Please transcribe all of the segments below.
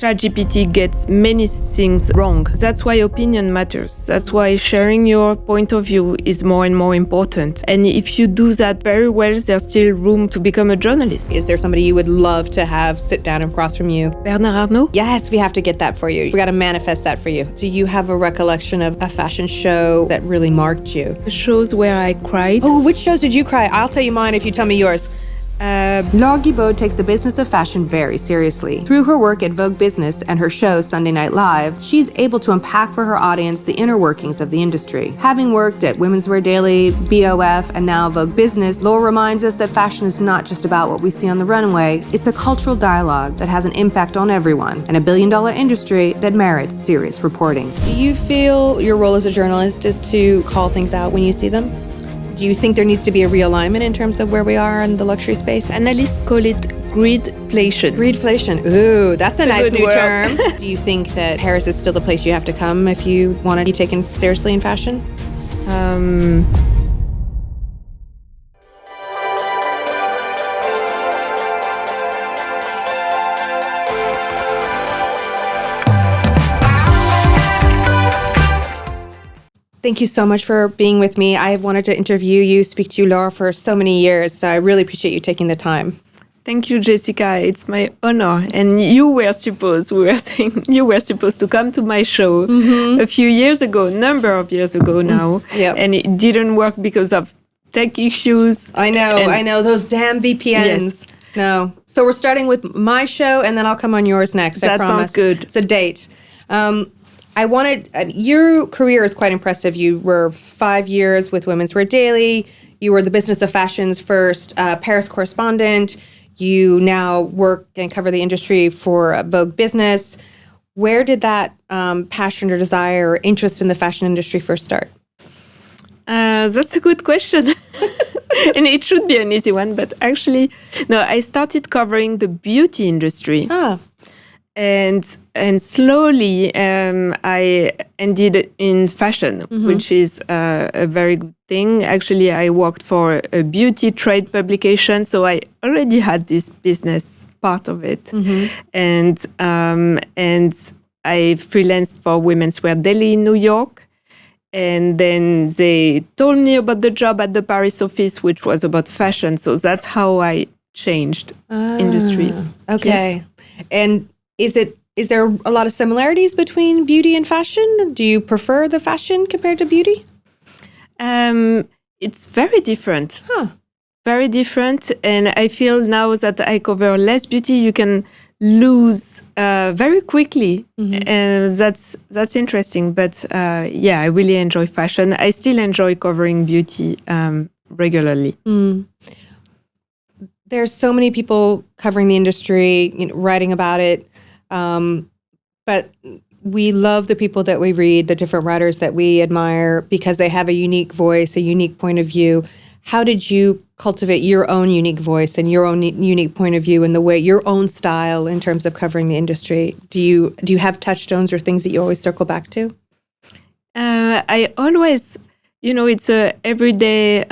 ChatGPT gets many things wrong. That's why opinion matters. That's why sharing your point of view is more and more important. And if you do that very well, there's still room to become a journalist. Is there somebody you would love to have sit down across from you? Bernard Arnault? Yes, we have to get that for you. We got to manifest that for you. Do you have a recollection of a fashion show that really marked you? Shows where I cried. Oh, which shows did you cry? I'll tell you mine if you tell me yours. Laure Guilbault takes the business of fashion very seriously. Through her work at Vogue Business and her show Sunday Night Live, she's able to unpack for her audience the inner workings of the industry. Having worked at Women's Wear Daily, BOF, and now Vogue Business, Laure reminds us that fashion is not just about what we see on the runway. It's a cultural dialogue that has an impact on everyone and a billion-dollar industry that merits serious reporting. Do you feel your role as a journalist is to call things out when you see them? Do you think there needs to be a realignment in terms of where we are in the luxury space? Analysts call it greedflation. Greedflation. Ooh, that's a nice new word. term. Do you think that Paris is still the place you have to come if you want to be taken seriously in fashion? Thank you so much for being with me. I've wanted to interview you, speak to you, Laure, for so many years. So I really appreciate you taking the time. Thank you, Jessica. It's my honor. And you were supposed to come to my show a few years ago, number of years ago now. Yep. And it didn't work because of tech issues. I know. Those damn VPNs. Yes. No. So we're starting with my show, and then I'll come on yours next. I promise. That sounds good. It's a date. Your career is quite impressive. You were 5 years with Women's Wear Daily. You were the Business of Fashion's first Paris Correspondent. You now work and cover the industry for Vogue Business. Where did that passion or desire or interest in the fashion industry first start? That's a good question. And it should be an easy one, but actually, no, I started covering the beauty industry. And slowly I ended in fashion, which is a very good thing. Actually, I worked for a beauty trade publication, so I already had this business part of it. And I freelanced for Women's Wear Daily in New York. And then they told me about the job at the Paris office, which was about fashion. So that's how I changed industries. Okay. Yes. And is there a lot of similarities between beauty and fashion? Do you prefer the fashion compared to beauty? It's very different. Very different. And I feel now that I cover less beauty, you can lose very quickly. And that's interesting. But I really enjoy fashion. I still enjoy covering beauty regularly. There's so many people covering the industry, writing about it. But we love the people that we read, the different writers that we admire, because they have a unique voice, a unique point of view. How did you cultivate your own unique voice and your own unique point of view and the way your own style in terms of covering the industry? Do you have touchstones or things that you always circle back to? I always, it's a everyday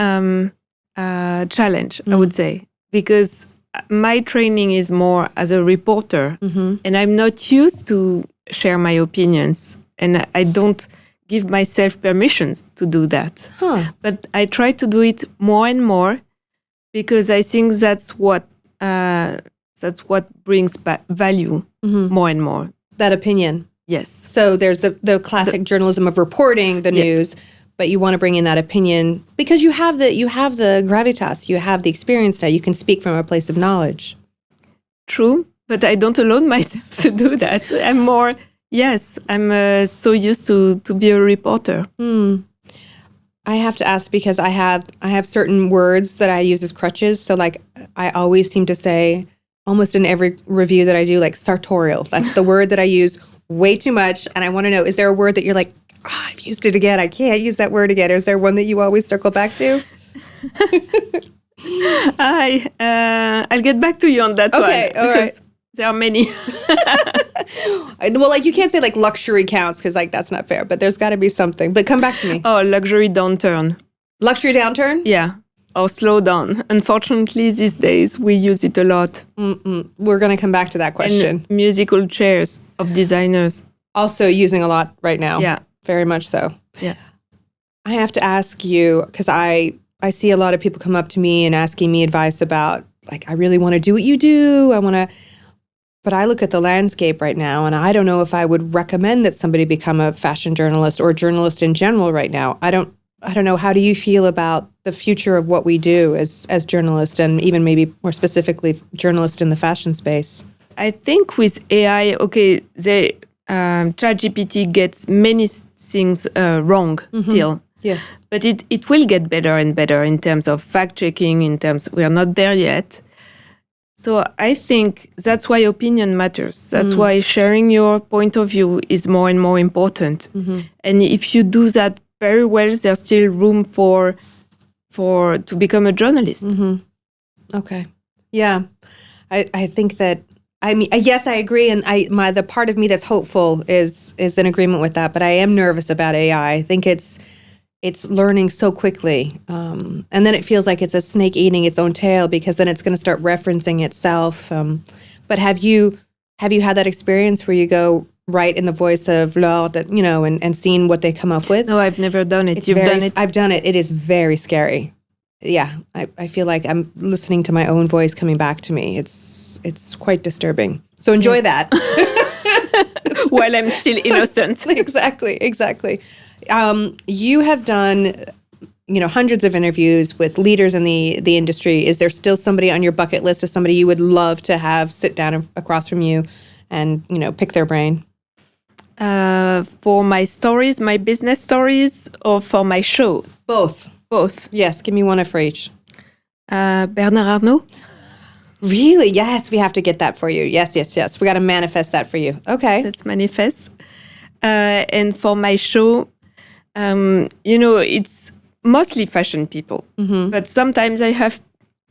challenge, I would say, because my training is more as a reporter, and I'm not used to share my opinions, and I don't give myself permission to do that. But I try to do it more and more because I think that's what brings value more and more. That opinion. Yes. So there's the classic journalism of reporting the news. But you want to bring in that opinion because you have the gravitas, you have the experience now. You can speak from a place of knowledge. True, but I don't allow myself to do that. I'm so used to be a reporter. I have to ask because I have certain words that I use as crutches. So like I always seem to say, almost in every review that I do, like sartorial. That's the word that I use way too much. And I want to know, is there a word that you're like, I've used it again, I can't use that word again? Is there one that you always circle back to? I'll get back to you on that one. Okay, all right. There are many. Well, like you can't say like luxury counts because like that's not fair, but there's got to be something. But come back to me. Oh, luxury downturn. Luxury downturn? Yeah. or slow down. Unfortunately, these days we use it a lot. We're going to come back to that question. And musical chairs of designers. Also using a lot right now. Yeah. Very much so. Yeah. I have to ask you, because I see a lot of people come up to me and asking me advice about, like, I really want to do what you do. But I look at the landscape right now, and I don't know if I would recommend that somebody become a fashion journalist or a journalist in general right now. I don't know. How do you feel about the future of what we do as journalists, and even maybe more specifically journalists in the fashion space? I think with AI, ChatGPT gets many things wrong still. Yes. But it will get better and better in terms of fact-checking, we are not there yet. So I think that's why opinion matters. That's why sharing your point of view is more and more important. And if you do that very well, there's still room for to become a journalist. Okay. Yeah. I think that, I mean, yes, I agree. And the part of me that's hopeful is in agreement with that. But I am nervous about AI. I think it's learning so quickly. And then it feels like it's a snake eating its own tail, because then it's going to start referencing itself. But have you had that experience where you go right in the voice of Laure, and seen what they come up with? No, I've never done it. You've done it? I've done it. It is very scary. Yeah, I feel like I'm listening to my own voice coming back to me. It's quite disturbing. So enjoy that. While I'm still innocent. Exactly. You have done, hundreds of interviews with leaders in the industry. Is there still somebody on your bucket list of somebody you would love to have sit down across from you and, pick their brain? For my stories, my business stories, or for my show? Both. Yes, give me one for each. Bernard Arnault. Really? Yes, we have to get that for you. Yes. We got to manifest that for you. Okay. Let's manifest. And for my show, it's mostly fashion people. But sometimes I have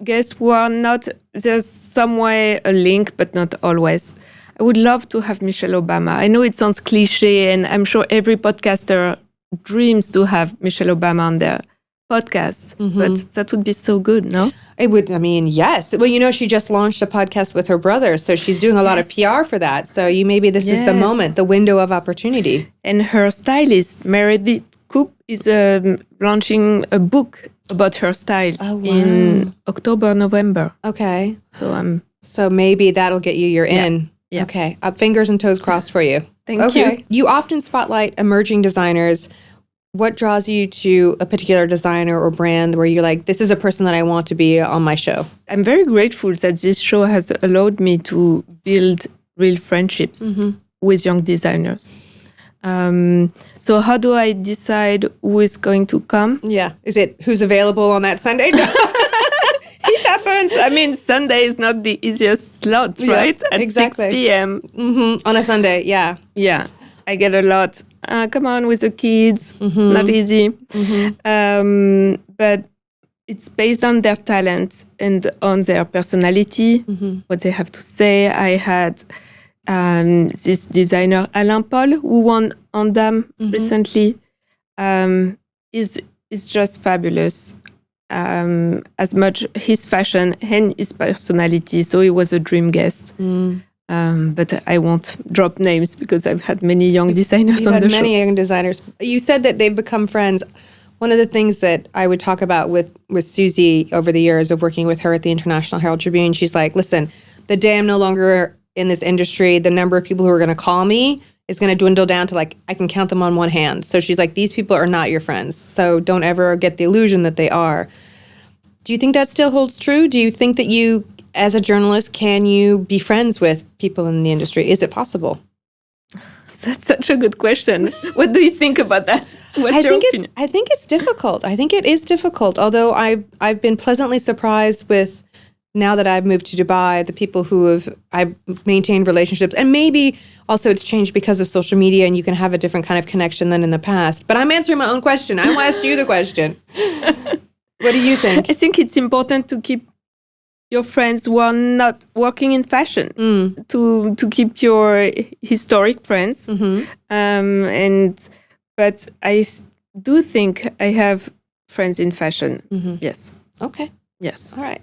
guests who are not, there's some way a link, but not always. I would love to have Michelle Obama. I know it sounds cliche, and I'm sure every podcaster dreams to have Michelle Obama on their podcast, but that would be so good, no? It would, yes. Well, she just launched a podcast with her brother, so she's doing a lot of PR for that. So maybe this is the moment, the window of opportunity. And her stylist, Meredith Coop, is launching a book about her styles in October, November. Okay. So maybe that'll get you your in. Yeah. Okay. Fingers and toes crossed for you. Thank you. You often spotlight emerging designers. What draws you to a particular designer or brand where you're like, this is a person that I want to be on my show? I'm very grateful that this show has allowed me to build real friendships with young designers. So how do I decide who is going to come? Yeah. Is it who's available on that Sunday? It happens. Sunday is not the easiest slot, right? At 6 p.m. On a Sunday, yeah. Yeah. I get a lot. Come on with the kids. It's not easy. But it's based on their talent and on their personality, what they have to say. I had this designer, Alain Paul, who won on Dame recently. Is just fabulous. As much his fashion and his personality. So he was a dream guest. But I won't drop names because I've had many young designers on the show. You've had many young designers. You said that they've become friends. One of the things that I would talk about with Susie over the years of working with her at the International Herald Tribune, she's like, listen, the day I'm no longer in this industry, the number of people who are going to call me is going to dwindle down to I can count them on one hand. So she's like, these people are not your friends. So don't ever get the illusion that they are. Do you think that still holds true? Do you think that you, as a journalist, can you be friends with people in the industry? Is it possible? That's such a good question. What do you think about that? What's your opinion? I think it's difficult. I think it is difficult. Although I've been pleasantly surprised with, now that I've moved to Dubai, the people I've maintained relationships. And maybe also it's changed because of social media and you can have a different kind of connection than in the past. But I'm answering my own question. I will ask you the question. What do you think? I think it's important to keep your friends who are not working in fashion, to keep your historic friends. But I do think I have friends in fashion. Yes. Okay. Yes. All right.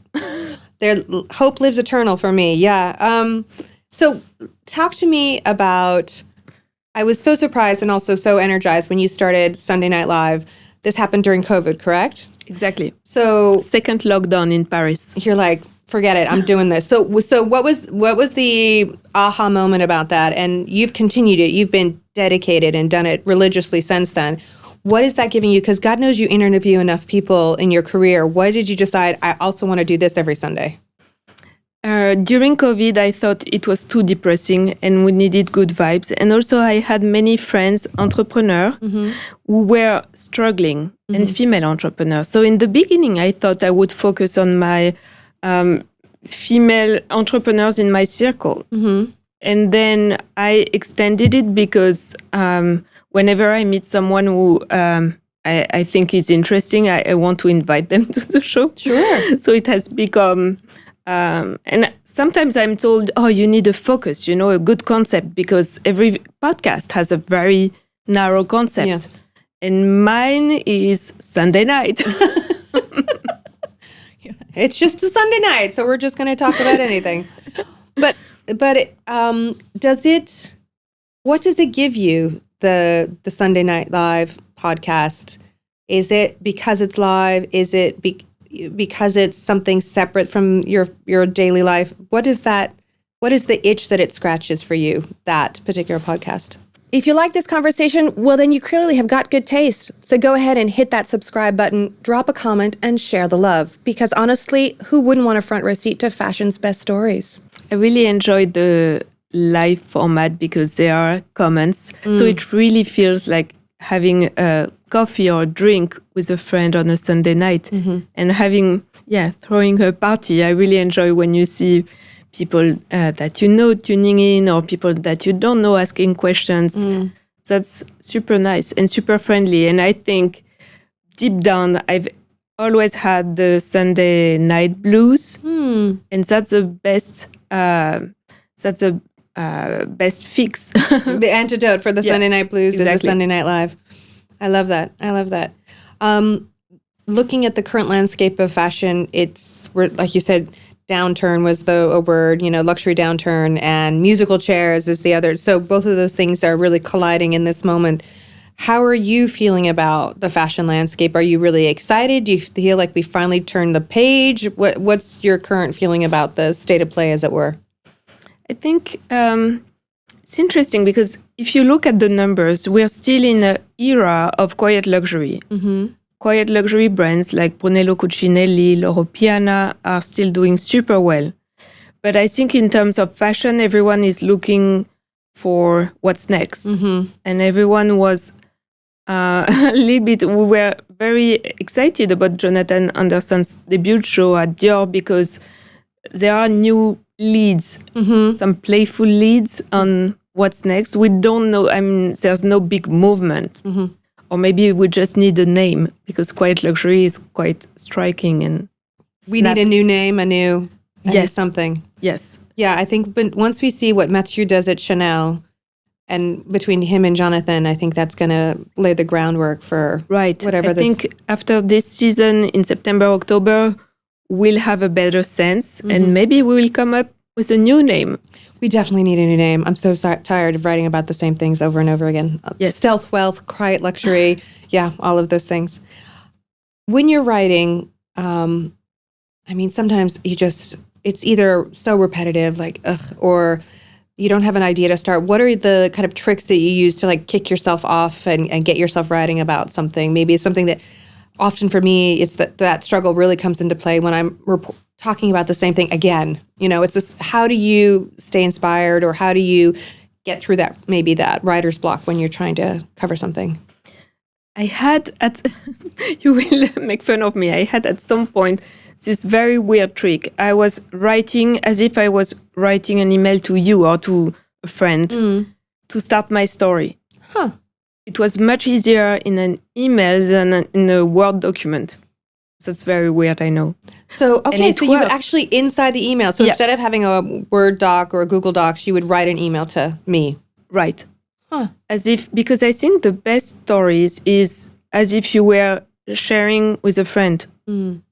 Hope lives eternal for me. Yeah. So talk to me about, I was so surprised and also so energized when you started Sunday Night Live. This happened during COVID, correct? Exactly. So second lockdown in Paris. You're like, forget it, I'm doing this. So what was the aha moment about that? And you've continued it. You've been dedicated and done it religiously since then. What is that giving you? Because God knows you interview enough people in your career. Why did you decide, I also want to do this every Sunday? During COVID, I thought it was too depressing and we needed good vibes. And also I had many friends, entrepreneurs, who were struggling and female entrepreneurs. So in the beginning, I thought I would focus on my female entrepreneurs in my circle. And then I extended it because whenever I meet someone who I think is interesting, I want to invite them to the show. Sure. So it has become... and sometimes I'm told, oh, you need a focus, a good concept, because every podcast has a very narrow concept. Yeah. And mine is Sunday night. It's just a Sunday night, so we're just going to talk about anything. But what does it give you, the Sunday Night Live podcast? Is it because it's live? Is it because it's something separate from your daily life? What is the itch that it scratches for you, that particular podcast? If you like this conversation, well, then you clearly have got good taste. So go ahead and hit that subscribe button, drop a comment, and share the love. Because honestly, who wouldn't want a front row seat to fashion's best stories? I really enjoyed the live format because there are comments. So it really feels like having a coffee or a drink with a friend on a Sunday night and throwing a party. I really enjoy when you see people that tuning in, or people that you don't know asking questions. That's super nice and super friendly. And I think deep down, I've always had the Sunday night blues, and that's the best. That's the best fix. The antidote for the Sunday night blues is the Sunday Night Live. I love that. Looking at the current landscape of fashion, we're like you said, downturn was a word, luxury downturn, and musical chairs is the other. So both of those things are really colliding in this moment. How are you feeling about the fashion landscape? Are you really excited? Do you feel like we finally turned the page? What's your current feeling about the state of play, as it were? I think it's interesting because if you look at the numbers, we're still in an era of quiet luxury. Quiet luxury brands like Brunello Cucinelli, Loro Piana are still doing super well. But I think in terms of fashion, everyone is looking for what's next. And everyone was a little bit, we were very excited about Jonathan Anderson's debut show at Dior because there are new leads, some playful leads on what's next. We don't know, there's no big movement. Or maybe we just need a name because quiet luxury is quite striking. And we need a new name, a new something. Yes. Yeah, I think once we see what Mathieu does at Chanel, and between him and Jonathan, I think that's going to lay the groundwork for whatever this... I think after this season in September, October, we'll have a better sense and maybe we will come up with a new name. We definitely need a new name. I'm so tired of writing about the same things over and over again. Yes. Stealth wealth, quiet luxury. Yeah, all of those things. When you're writing, sometimes it's either so repetitive, like, or you don't have an idea to start. What are the kind of tricks that you use to kick yourself off and get yourself writing about something? Maybe it's something that often for me, it's that struggle really comes into play when I'm talking about the same thing again. It's this, how do you stay inspired, or how do you get through that writer's block when you're trying to cover something? I had you will make fun of me. I had at some point this very weird trick. I was writing as if I was writing an email to you or to a friend to start my story. It was much easier in an email than in a Word document. That's very weird, I know. So, okay, so you would actually inside the email. So instead of having a Word doc or a Google Docs, you would write an email to me. Right. Because I think the best stories is as if you were sharing with a friend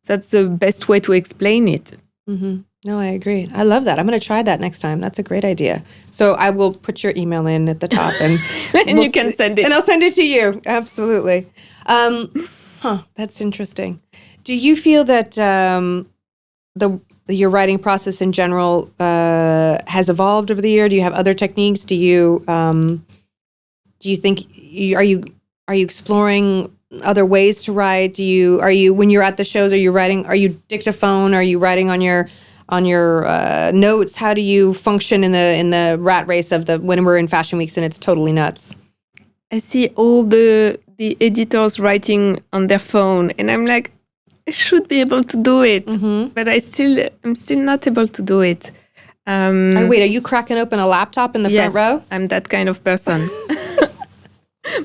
That's the best way to explain it. Mm-hmm. No, I agree. I love that. I'm going to try that next time. That's a great idea. So I will put your email in at the top, and and you can send it. And I'll send it to you. Absolutely. That's interesting. Do you feel that your writing process in general has evolved over the year? Do you have other techniques? Do you think are you exploring other ways to write? Are you when you're at the shows, are you dictaphone? Are you writing on your notes? How do you function in the rat race of when we're in fashion weeks and it's totally nuts? I see all the editors writing on their phone, and I'm like, I should be able to do it, but I'm still not able to do it. Wait, are you cracking open a laptop in the front row? I'm that kind of person.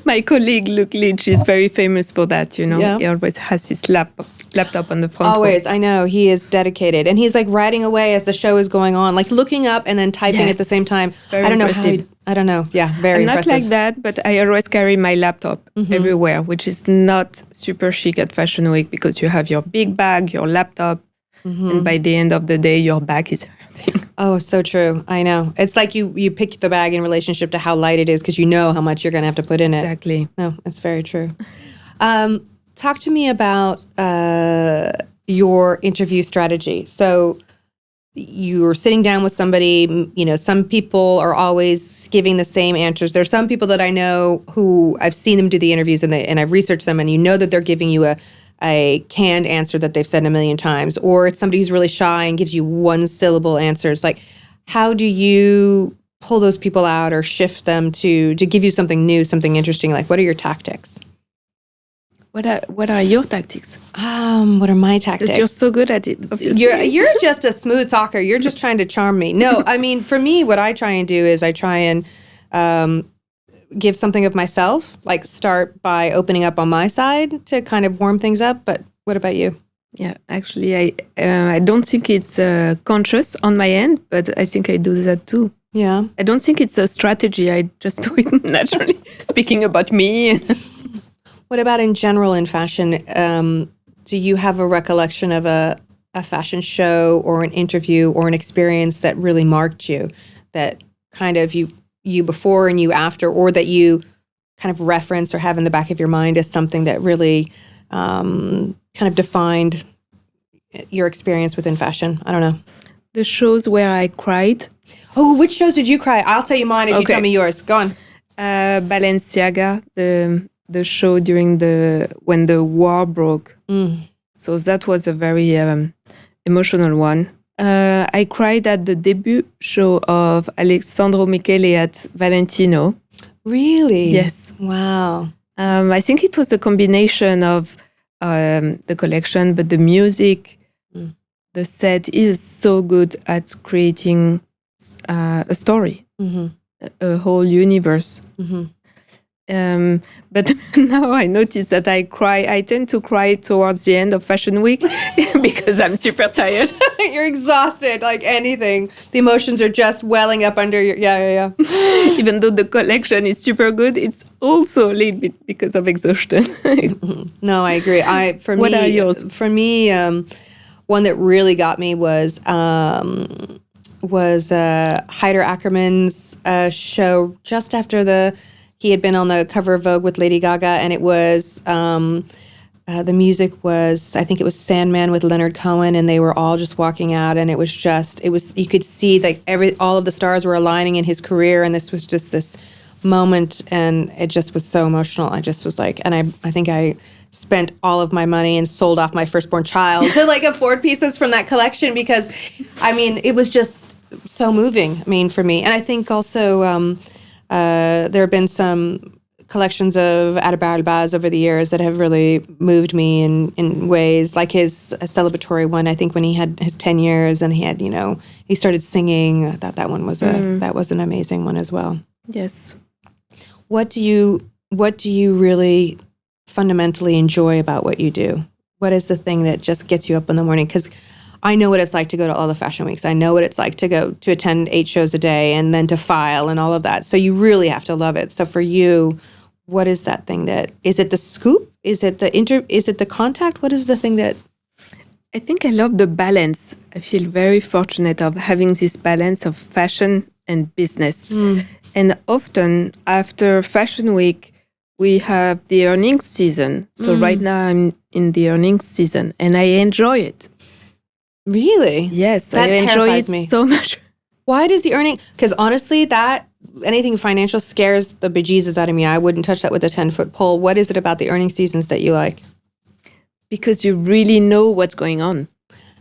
My colleague, Luke Leach, is very famous for that, you know. Yeah. He always has his laptop on the front. Always, I know. He is dedicated. And he's like writing away as the show is going on, like looking up and then typing at the same time. Very impressive. I don't know. Yeah, very impressive. I'm not like that, but I always carry my laptop everywhere, which is not super chic at Fashion Week because you have your big bag, your laptop, and by the end of the day, your back is hurting. Oh, so true. I know. It's like you pick the bag in relationship to how light it is because you know how much you're going to have to put in it. Exactly. No, it's very true. Talk to me about your interview strategy. So you're sitting down with somebody, you know, some people are always giving the same answers. There's some people that I know who I've seen them do the interviews and I've researched them, and you know that they're giving you a canned answer that they've said a million times, or it's somebody who's really shy and gives you one syllable answers. Like, how do you pull those people out or shift them to give you something new, something interesting? Like, what are your tactics? What are your tactics? What are my tactics? Because you're so good at it, obviously. You're just a smooth talker. You're just trying to charm me. No, I mean, for me, what I try and do is I try and give something of myself, like start by opening up on my side to kind of warm things up. But what about you? Yeah, actually, I don't think it's conscious on my end, but I think I do that too. Yeah. I don't think it's a strategy. I just do it naturally, speaking about me. What about in general in fashion? Do you have a recollection of a fashion show or an interview or an experience that really marked you, that kind of you before and you after, or that you kind of reference or have in the back of your mind as something that really kind of defined your experience within fashion? I don't know. The shows where I cried. Oh, which shows did you cry? I'll tell you mine if you tell me yours. Go on. Balenciaga, the show during when the war broke. So that was a very emotional one. I cried at the debut show of Alessandro Michele at Valentino. Really? Yes. Wow. I think it was a combination of the collection, but the music, the set is so good at creating a story, a whole universe. But now I notice that I tend to cry towards the end of Fashion Week because I'm super tired. You're exhausted, like anything. The emotions are just welling up under your, yeah. Even though the collection is super good, it's also a little bit because of exhaustion. No, I agree. What are yours? For me, one that really got me was Heider Ackerman's show just after he had been on the cover of Vogue with Lady Gaga, and it was, the music was, I think it was Sandman with Leonard Cohen, and they were all just walking out, and it was you could see like all of the stars were aligning in his career, and this was just this moment, and it just was so emotional. I just was like, and I think I spent all of my money and sold off my firstborn child to like afford pieces from that collection, because, I mean, it was just so moving, I mean, for me. And I think also, there have been some collections of Adabar Albaz over the years that have really moved me in ways, like his celebratory one, I think when he had his 10 years and he had, he started singing. I thought that one was that was an amazing one as well. Yes. What do you really fundamentally enjoy about what you do? What is the thing that just gets you up in the morning? Because I know what it's like to go to all the fashion weeks. I know what it's like to attend 8 shows a day and then to file and all of that. So you really have to love it. So for you, what is that thing is it the scoop? Is it the contact? What is the thing that I think I love the balance. I feel very fortunate of having this balance of fashion and business. And often after Fashion Week, we have the earnings season. So right now I'm in the earnings season and I enjoy it. Really? Yes, that I enjoy it me so much. Why does the earning? Because honestly, anything financial scares the bejesus out of me. I wouldn't touch that with a 10-foot pole. What is it about the earning seasons that you like? Because you really know what's going on.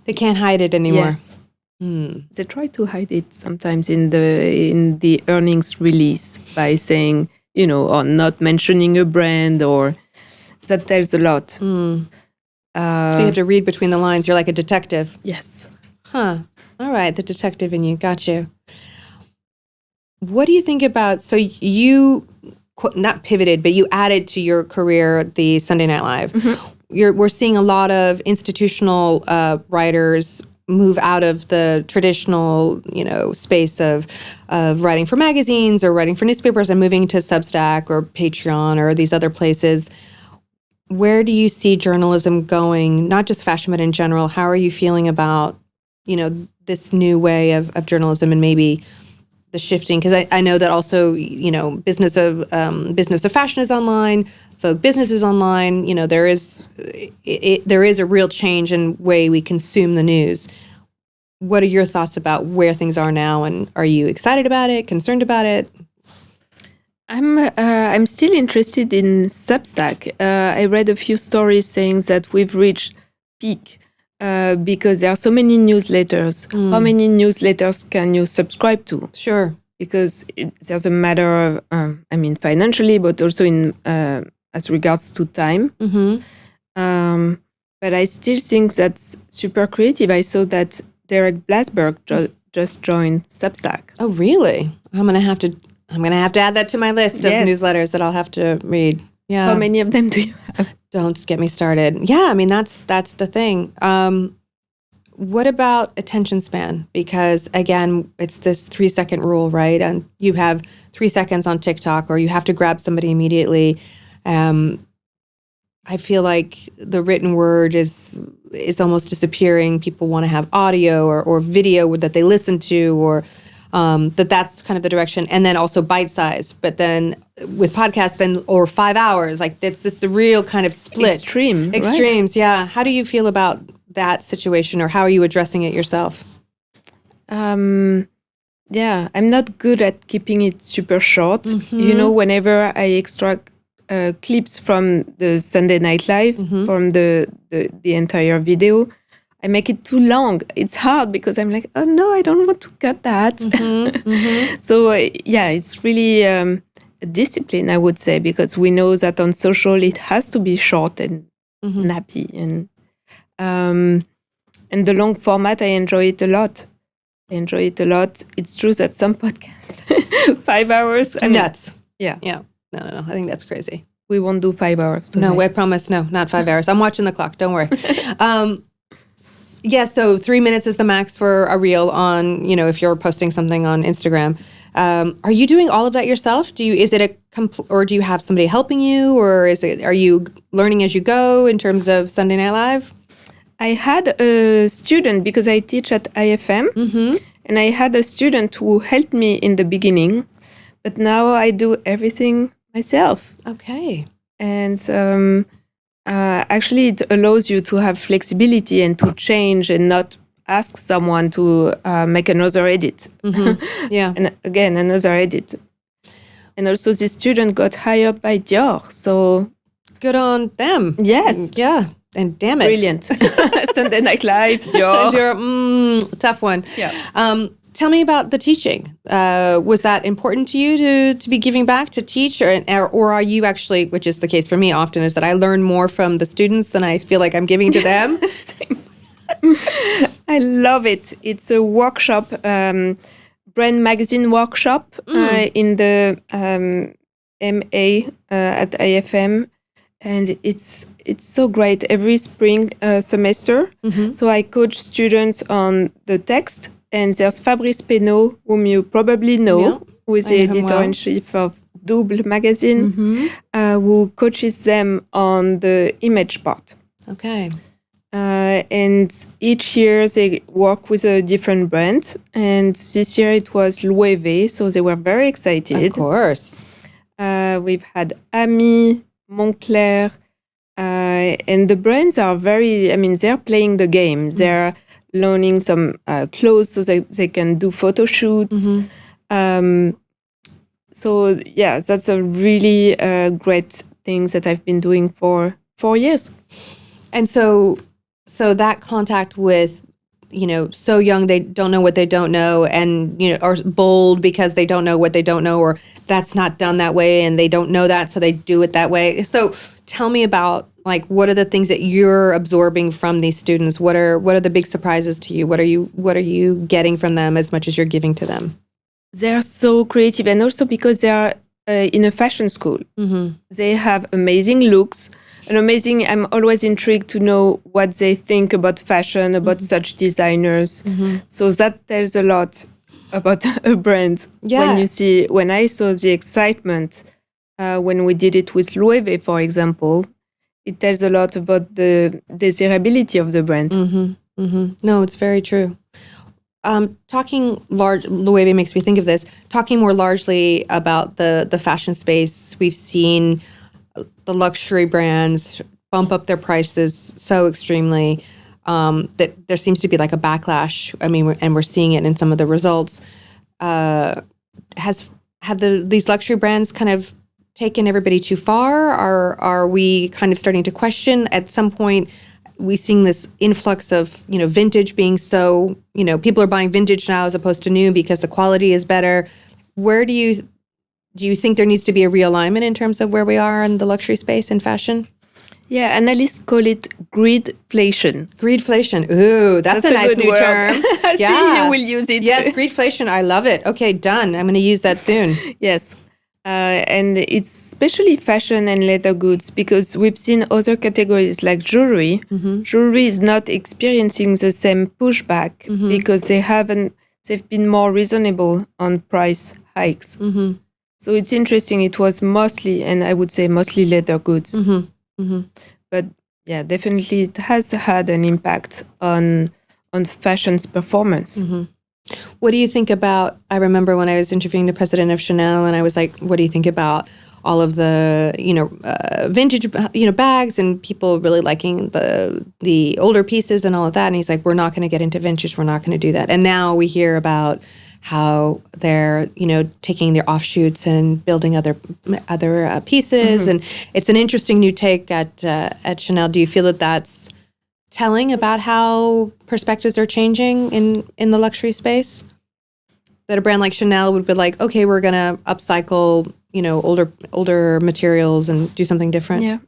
They can't hide it anymore. Yes. They try to hide it sometimes in the earnings release by saying, or not mentioning a brand, or that tells a lot. So you have to read between the lines. You're like a detective. Yes. Huh. All right. The detective in you. Got you. What do you think about, so you not pivoted, but you added to your career the Sunday Night Live. We're seeing a lot of institutional writers move out of the traditional, space of writing for magazines or writing for newspapers and moving to Substack or Patreon or these other places. Where do you see journalism going, not just fashion, but in general? How are you feeling about, this new way of journalism and maybe the shifting? Because I know that also, business of fashion is online, Vogue Business is online. There is a real change in way we consume the news. What are your thoughts about where things are now, and are you excited about it, concerned about it? I'm still interested in Substack. I read a few stories saying that we've reached peak because there are so many newsletters. How many newsletters can you subscribe to? Sure. Because there's a matter of, financially, but also in as regards to time. But I still think that's super creative. I saw that Derek Blasberg just joined Substack. Oh, really? I'm gonna have to add that to my list of newsletters that I'll have to read. Yeah. How many of them do you have? Don't get me started. Yeah, that's the thing. What about attention span? Because again, it's this 3-second rule, right? And you have 3 seconds on TikTok, or you have to grab somebody immediately. I feel like the written word is almost disappearing. People want to have audio or video that they listen to, or that's kind of the direction. And then also bite size. But then with podcasts, or 5 hours, like it's this the real kind of split. Extremes, right? Yeah. How do you feel about that situation, or how are you addressing it yourself? Yeah, I'm not good at keeping it super short. Whenever I extract clips from the Sunday Night Live, from the entire video, I make it too long. It's hard because I'm like, oh no, I don't want to cut that. So it's really a discipline, I would say, because we know that on social it has to be short and snappy, and the long format, I enjoy it a lot. It's true that some podcasts, 5 hours. Nuts. Yeah. No. I think that's crazy. We won't do 5 hours tonight. No, I promise. No, not 5 hours. I'm watching the clock. Don't worry. So 3 minutes is the max for a reel on, if you're posting something on Instagram. Are you doing all of that yourself? Or do you have somebody helping you, or are you learning as you go in terms of Sunday Night Live? I had a student, because I teach at IFM, and I had a student who helped me in the beginning, but now I do everything myself. Okay. And actually it allows you to have flexibility and to change and not ask someone to make another edit. Yeah. And again, another edit. And also this student got hired by Dior, so... Good on them. Yes. Yeah. And damn it. Brilliant. Sunday Night Live, Dior. Tough one. Yeah. Tell me about the teaching. Was that important to you to be giving back, to teach? Or are you actually, which is the case for me often, is that I learn more from the students than I feel like I'm giving to them? Same. I love it. It's a workshop, brand magazine workshop in the MA at IFM. And it's so great every spring semester. So I coach students on the text, and there's Fabrice Pénaud, whom you probably know, who is the editor-in-chief of Double magazine, who coaches them on the image part. Okay. And each year they work with a different brand. And this year it was Loewe, so they were very excited. Of course. We've had Ami, Montclair, and the brands are they're playing the game. They're loaning some clothes so that they can do photo shoots. So yeah, that's a really great thing that I've been doing for 4 years. And so that contact with, so young, they don't know what they don't know, and, are bold because they don't know what they don't know, or that's not done that way and they don't know that, so they do it that way. So tell me about, what are the things that you're absorbing from these students? What are the big surprises to you? What are you getting from them as much as you're giving to them? They're so creative, and also because they are in a fashion school. They have amazing looks. I'm always intrigued to know what they think about fashion, about such designers. So that tells a lot about a brand. Yeah. When I saw the excitement when we did it with Loewe, for example, it tells a lot about the desirability of the brand. No, it's very true. Loewe makes me think of this. Talking more largely about the fashion space, we've seen the luxury brands bump up their prices so extremely that there seems to be like a backlash. And we're seeing it in some of the results. Have these luxury brands kind of taken everybody too far? Are we kind of starting to question at some point? We're seeing this influx of, vintage being so, people are buying vintage now as opposed to new because the quality is better. Where do you think there needs to be a realignment in terms of where we are in the luxury space in fashion? Yeah, analysts call it greedflation. Greedflation. Ooh, that's a nice new term. Yeah. See, you will use it. Yes, greedflation. I love it. Okay, done. I'm going to use that soon. Yes. And it's especially fashion and leather goods, because we've seen other categories like jewelry. Jewelry is not experiencing the same pushback because they've been more reasonable on price hikes. So it's interesting. It was mostly leather goods. But yeah, definitely it has had an impact on fashion's performance. What do you think about, I remember when I was interviewing the president of Chanel, and I was like, what do you think about all of the, vintage, bags, and people really liking the older pieces and all of that? And he's like, we're not going to get into vintage. We're not going to do that. And now we hear about how they're, taking their offshoots and building other pieces. And it's an interesting new take at Chanel. Do you feel that that's telling about how perspectives are changing in the luxury space? That a brand like Chanel would be like, okay, we're going to upcycle, older materials and do something different. Yeah.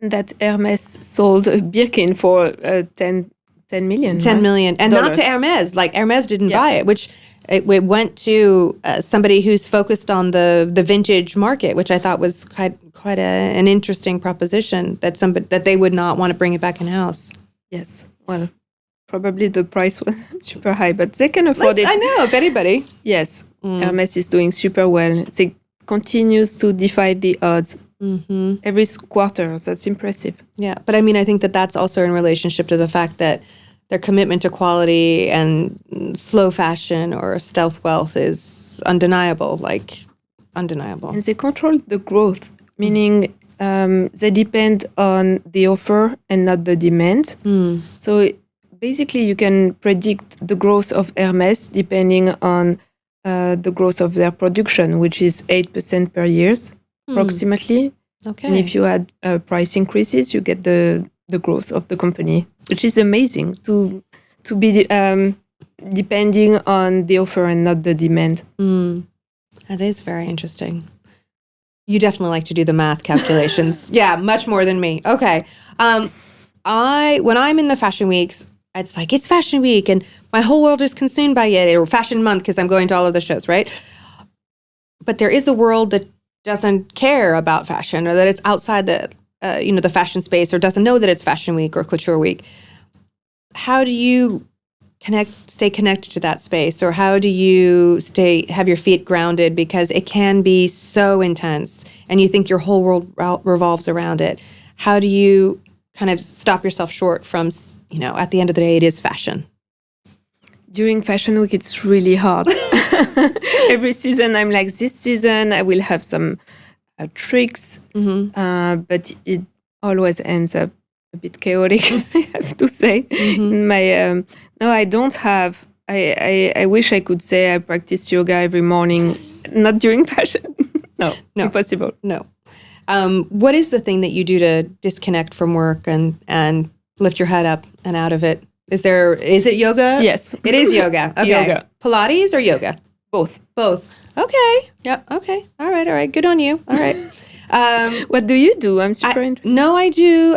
That Hermès sold a Birkin for 10 million. 10 million. And not to Hermès. Like, Hermès didn't buy it, which it went to somebody who's focused on the vintage market, which I thought was quite an interesting proposition, that they would not want to bring it back in-house. Yes. Well, probably the price was super high, but they can afford it. I know, if anybody. Yes. Hermès is doing super well. They continues to defy the odds every quarter. That's impressive. Yeah. But I think that that's also in relationship to the fact that their commitment to quality and slow fashion or stealth wealth is undeniable. And they control the growth, meaning they depend on the offer and not the demand. So basically you can predict the growth of Hermès depending on the growth of their production, which is 8% per year, approximately. Okay. And if you add price increases, you get the growth of the company, which is amazing to be depending on the offer and not the demand. That is very interesting. You definitely like to do the math calculations. Yeah, much more than me. Okay. When I'm in the fashion weeks, it's like, it's fashion week and my whole world is consumed by it, or fashion month because I'm going to all of the shows, right? But there is a world that doesn't care about fashion, or that it's outside the fashion space, or doesn't know that it's fashion week or couture week. How do you stay connected to that space, or how do you have your feet grounded, because it can be so intense and you think your whole world revolves around it? How do you kind of stop yourself short from, at the end of the day, it is fashion? During Fashion Week, it's really hard. Every season, I'm like, this season, I will have some tricks, but it always ends up a bit chaotic, I have to say. No, I don't have. I wish I could say I practice yoga every morning, not during fashion. No, impossible. No. What is the thing that you do to disconnect from work and lift your head up and out of it? Is it yoga? Yes. It is yoga. Okay. Yoga. Pilates or yoga? Both. Okay. Yeah. Okay. All right. Good on you. All right. What do you do? I'm super interested. No, I do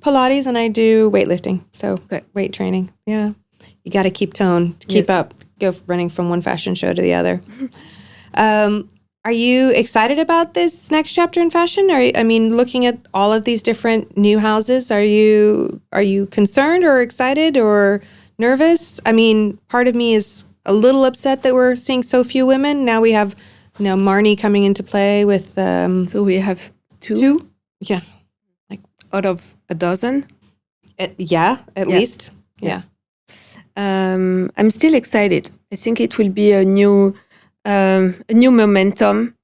Pilates and I do weightlifting. So weight training. Yeah. You got to keep tone to keep up. Go running from one fashion show to the other. Are you excited about this next chapter in fashion? Looking at all of these different new houses, are you concerned or excited or nervous? Part of me is a little upset that we're seeing so few women. Now we have, Marnie coming into play with. So we have two? Two? Yeah. Out of a dozen? At least. Yeah. I'm still excited. I think it will be a new momentum,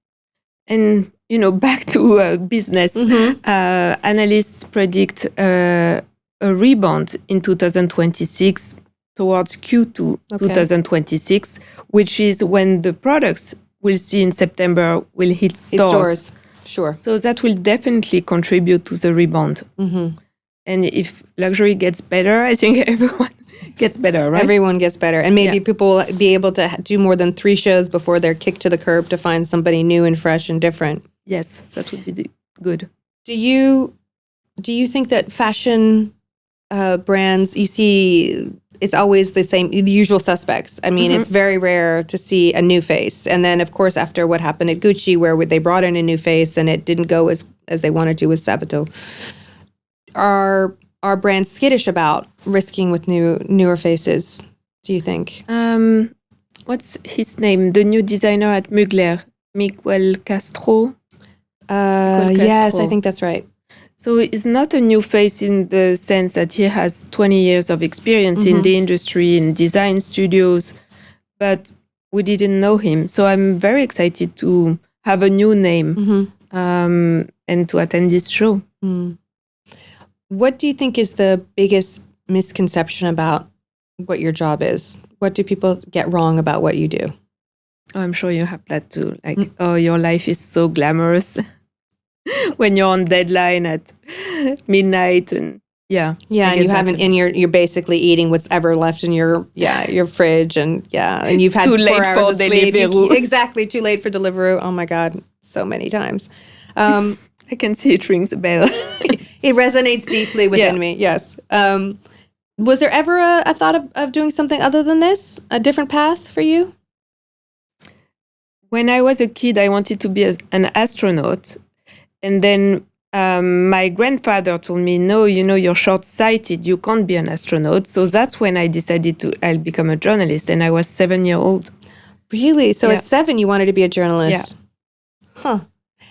and back to business. Analysts predict a rebound in 2026 towards Q2 2026, which is when the products we'll see in September will hit stores. Sure. So that will definitely contribute to the rebound. And if luxury gets better, I think everyone gets better, right? Everyone gets better. And maybe people will be able to do more than 3 shows before they're kicked to the curb to find somebody new and fresh and different. Yes, that would be good. Do you think that fashion brands, you see, it's always the usual suspects. It's very rare to see a new face. And then, of course, after what happened at Gucci, where they brought in a new face and it didn't go as they wanted to with Sabato, are brands skittish about risking with newer faces, do you think? What's his name? The new designer at Mugler, Michault Castro? Yes, I think that's right. So it's not a new face in the sense that he has 20 years of experience in the industry, in design studios, but we didn't know him. So I'm very excited to have a new name and to attend this show. What do you think is the biggest misconception about what your job is? What do people get wrong about what you do? Oh, I'm sure you have that too. Your life is so glamorous when you're on deadline at midnight and and you haven't, and you're basically eating what's ever left in your fridge and you've had too 4 late hours for of sleep. Deliveroo. Exactly, too late for Deliveroo. Oh my God, so many times. I can see it rings a bell. It resonates deeply within me. Yes. Was there ever a thought of doing something other than this? A different path for you? When I was a kid, I wanted to be an astronaut. And then my grandfather told me, no, you're short-sighted. You can't be an astronaut. So that's when I decided I'll become a journalist. And I was 7 years old. Really? So at 7, you wanted to be a journalist? Yeah. Huh.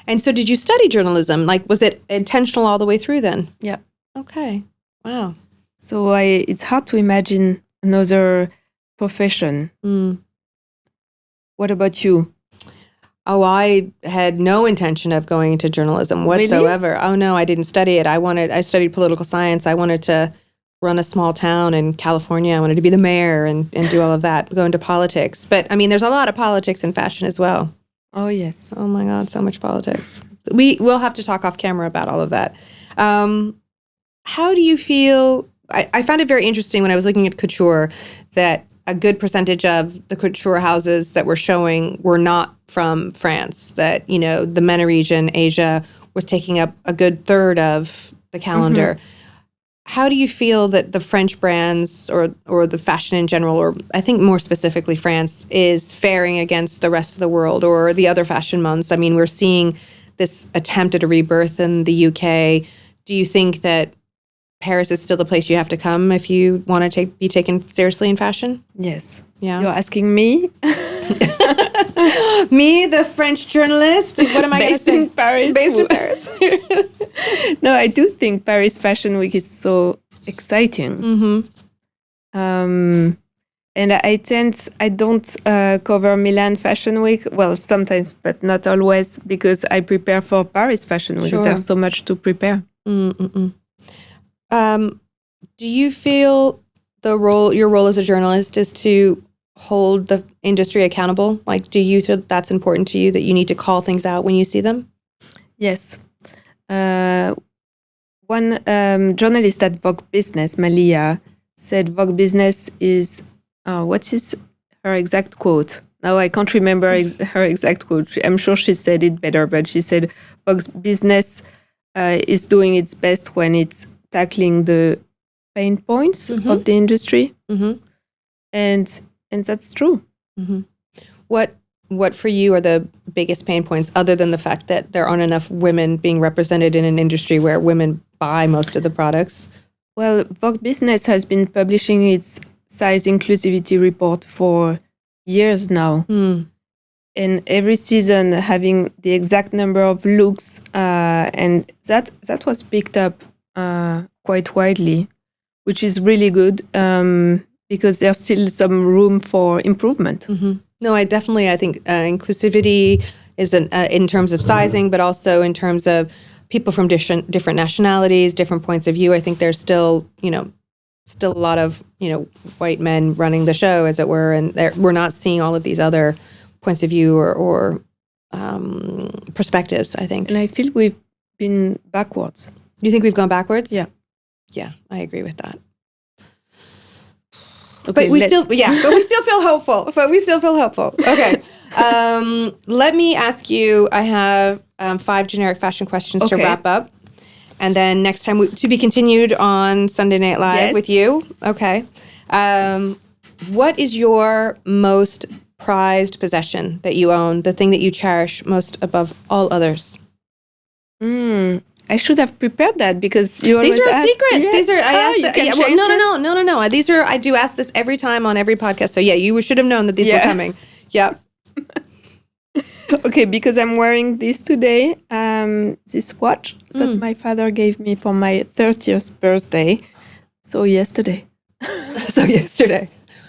And so did you study journalism? Was it intentional all the way through then? Yeah. Okay. Wow. So it's hard to imagine another profession. What about you? Oh, I had no intention of going into journalism whatsoever. Really? Oh, no, I didn't study it. I studied political science. I wanted to run a small town in California. I wanted to be the mayor and do all of that, go into politics. But, there's a lot of politics in fashion as well. Oh, yes. Oh, my God, so much politics. We'll have to talk off camera about all of that. How do you feel? I found it very interesting when I was looking at couture that a good percentage of the couture houses that were showing were not from France, that, the MENA region, Asia, was taking up a good third of the calendar. How do you feel that the French brands or the fashion in general, or I think more specifically France, is faring against the rest of the world or the other fashion months? We're seeing this attempt at a rebirth in the UK. Do you think that Paris is still the place you have to come if you want to be taken seriously in fashion? Yes. Yeah. You're asking me? Me, the French journalist. What am I going to say? In Paris. Based in Paris. No, I do think Paris Fashion Week is so exciting. Mm-hmm. And I don't cover Milan Fashion Week. Well, sometimes, but not always, because I prepare for Paris Fashion Week. Sure. There's so much to prepare. Do you feel your role as a journalist is to hold the industry accountable? Like, do you feel that's important to you, that you need to call things out when you see them? Yes. One journalist at Vogue Business, Malia, said Vogue Business is, what is her exact quote? Now I can't remember her exact quote. I'm sure she said it better, but she said Vogue Business is doing its best when it's tackling the pain points of the industry. And that's true. What for you are the biggest pain points, other than the fact that there aren't enough women being represented in an industry where women buy most of the products? Well, Vogue Business has been publishing its size inclusivity report for years now. And every season having the exact number of looks, and that was picked up quite widely, which is really good, because there's still some room for improvement. No, I think inclusivity is in terms of sizing, but also in terms of people from different nationalities, different points of view. I think there's still a lot of white men running the show, as it were, and we're not seeing all of these other points of view or perspectives, I think. And I feel we've been backwards. You think we've gone backwards? Yeah, I agree with that. Okay, but we still feel hopeful. Okay. Let me ask you, I have 5 generic fashion questions to wrap up. And then next time, to be continued on Sunday Night Live with you. Okay. What is your most prized possession that you own, the thing that you cherish most above all others? I should have prepared that, because you always These are a secret. Yeah. These are no. I do ask this every time on every podcast. So you should have known that these were coming. Yeah. Okay, because I'm wearing this today. This watch that my father gave me for my 30th birthday. So yesterday.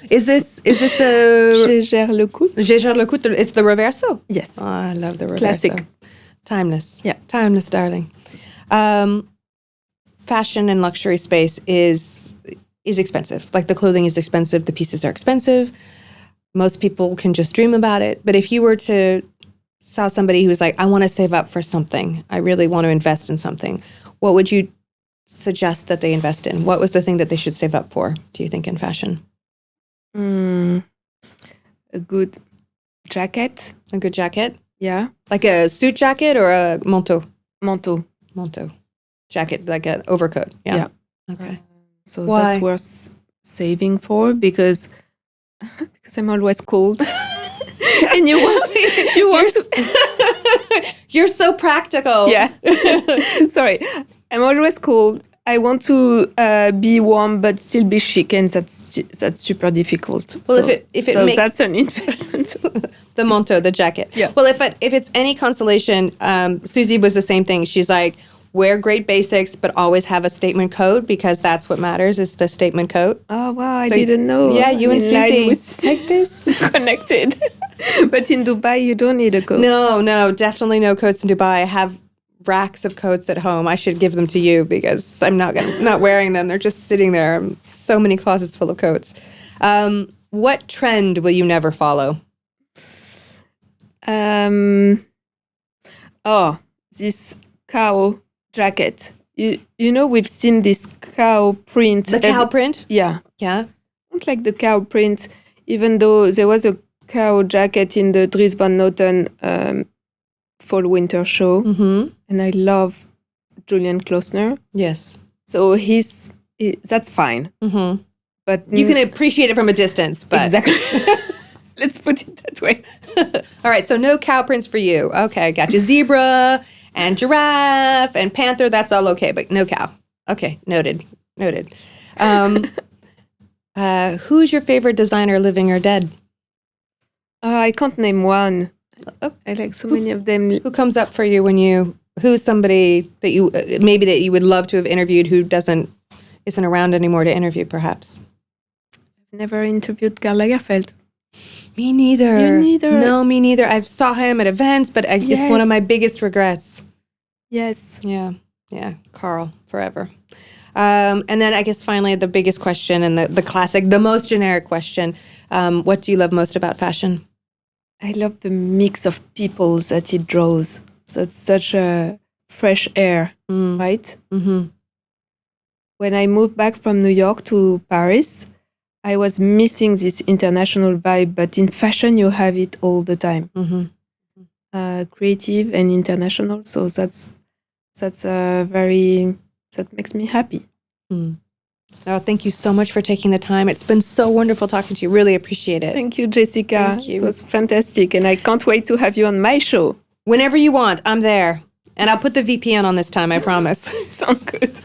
Is this the Je gère le coup? Je gère le coup. It's the Reverso. Yes. Oh, I love the Reverso. Classic. Timeless. Yeah. Timeless, darling. Fashion and luxury space is expensive. Like, the clothing is expensive. The pieces are expensive. Most people can just dream about it. But if you were to saw somebody who was like, I want to save up for something, I really want to invest in something, what would you suggest that they invest in? What was the thing that they should save up for, do you think, in fashion? A good jacket. A good jacket? Yeah. Like a suit jacket or a manteau? Manteau. Jacket, like an overcoat. Yeah. Okay. So that's worth saving for, because I'm always cold. And you want to... You're so practical. Yeah. Sorry. I'm always cold. I want to be warm but still be chic, and that's super difficult. Well, if it makes... that's an investment. The manteau, the jacket. Yeah. Well, if it's any consolation, Susie was the same thing. She's like, wear great basics, but always have a statement coat, because that's what matters, is the statement coat. Oh, wow. I didn't know. Yeah, you and Susie. Like this. Connected. But in Dubai, you don't need a coat. No, definitely no coats in Dubai. I have racks of coats at home. I should give them to you, because I'm not wearing them. They're just sitting there. So many closets full of coats. What trend will you never follow? This cow jacket. You know, we've seen this cow print. The cow print? Yeah. Yeah. I don't like the cow print, even though there was a cow jacket in the Dries Van Noten fall-winter show. Mm-hmm. And I love Julian Klausner. Yes. So that's fine. Mm-hmm. But you can appreciate it from a distance. But. Exactly. Let's put it that way. All right, so no cow prints for you. Okay, got you. Zebra and giraffe and panther, that's all okay, but no cow. Okay, noted. Who's your favorite designer, living or dead? I can't name one. I like so many of them. Who comes up for you who's somebody that you maybe that you would love to have interviewed who isn't around anymore to interview, perhaps? I've never interviewed Karl Lagerfeld. Me neither. You neither? No, me neither. I saw him at events, but it's one of my biggest regrets. Yes. Yeah. Karl, forever. And then I guess finally the biggest question and the classic, the most generic question, what do you love most about fashion? I love the mix of people that it draws. So it's such a fresh air, right? Mm-hmm. When I moved back from New York to Paris, I was missing this international vibe, but in fashion, you have it all the time. Mm-hmm. Creative and international. So that makes me happy. Oh, thank you so much for taking the time. It's been so wonderful talking to you. Really appreciate it. Thank you, Jessica. Thank you. It was fantastic. And I can't wait to have you on my show. Whenever you want, I'm there. And I'll put the VPN on this time, I promise. Sounds good.